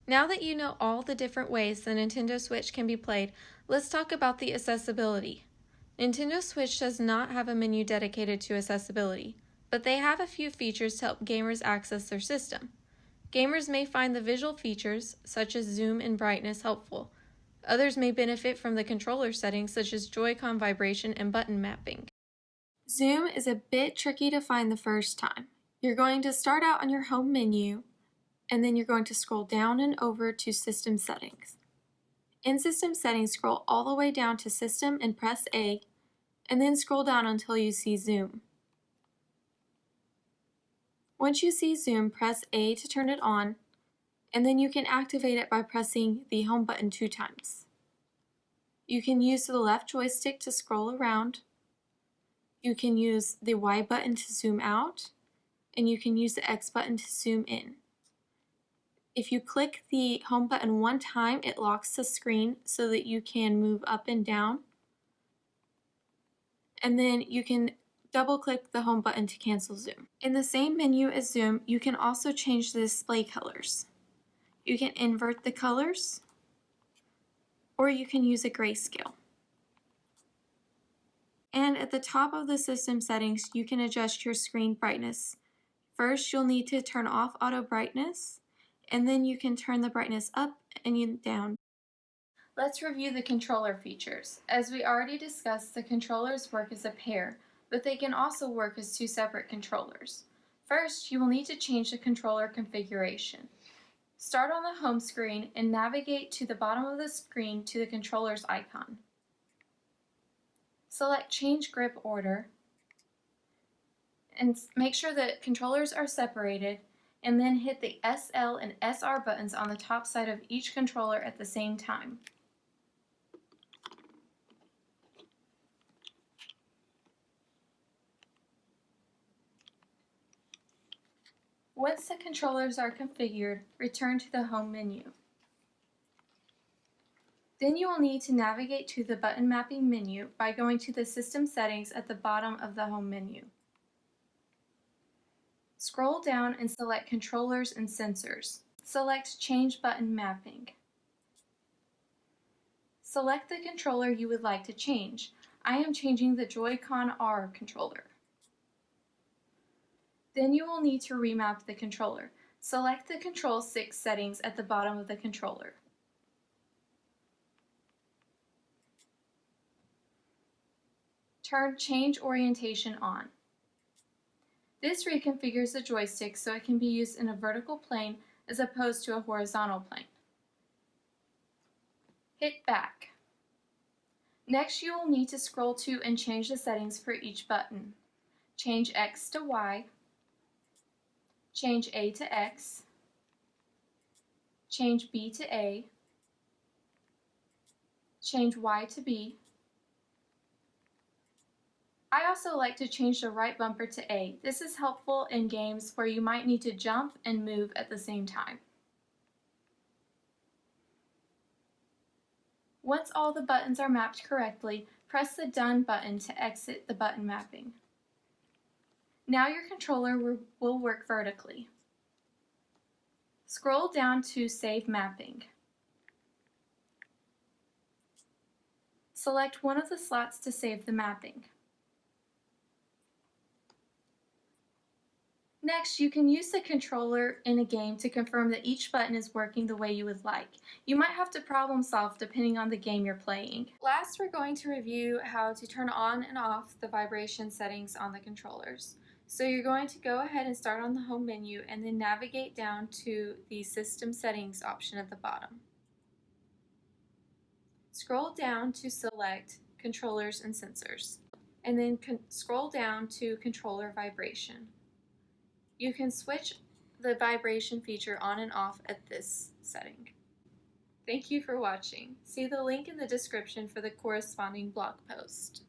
Now that you know all the different ways the Nintendo Switch can be played, let's talk about the accessibility. Nintendo Switch does not have a menu dedicated to accessibility, but they have a few features to help gamers access their system. Gamers may find the visual features, such as zoom and brightness, helpful. Others may benefit from the controller settings such as Joy-Con vibration and button mapping. Zoom is a bit tricky to find the first time. You're going to start out on your home menu, and then you're going to scroll down and over to System Settings. In System Settings, scroll all the way down to System and press A, and then scroll down until you see Zoom. Once you see Zoom, press A to turn it on, and then you can activate it by pressing the home button 2 times. You can use the left joystick to scroll around, you can use the Y button to zoom out, and you can use the X button to zoom in. If you click the home button 1 time, it locks the screen so that you can move up and down. And then you can double click the home button to cancel zoom. In the same menu as zoom, you can also change the display colors. You can invert the colors, or you can use a grayscale. And at the top of the system settings, you can adjust your screen brightness. First, you'll need to turn off auto brightness, and then you can turn the brightness up and down. Let's review the controller features. As we already discussed, the controllers work as a pair, but they can also work as 2 separate controllers. First, you will need to change the controller configuration. Start on the home screen and navigate to the bottom of the screen to the controller's icon. Select Change Grip Order and make sure that controllers are separated, and then hit the SL and SR buttons on the top side of each controller at the same time. Once the controllers are configured, return to the home menu. Then you will need to navigate to the button mapping menu by going to the system settings at the bottom of the home menu. Scroll down and select Controllers and Sensors. Select Change Button Mapping. Select the controller you would like to change. I am changing the Joy-Con R controller. Then you will need to remap the controller. Select the Control Stick settings at the bottom of the controller. Turn Change Orientation on. This reconfigures the joystick so it can be used in a vertical plane as opposed to a horizontal plane. Hit back. Next, you will need to scroll to and change the settings for each button. Change X to Y, change A to X, change B to A, change Y to B. I also like to change the right bumper to A. This is helpful in games where you might need to jump and move at the same time. Once all the buttons are mapped correctly, press the Done button to exit the button mapping. Now your controller will work vertically. Scroll down to Save Mapping. Select one of the slots to save the mapping. Next, you can use the controller in a game to confirm that each button is working the way you would like. You might have to problem solve depending on the game you're playing. Last, we're going to review how to turn on and off the vibration settings on the controllers. So you're going to go ahead and start on the home menu and then navigate down to the System Settings option at the bottom. Scroll down to select Controllers and Sensors, and then scroll down to Controller Vibration. You can switch the vibration feature on and off at this setting. Thank you for watching. See the link in the description for the corresponding blog post.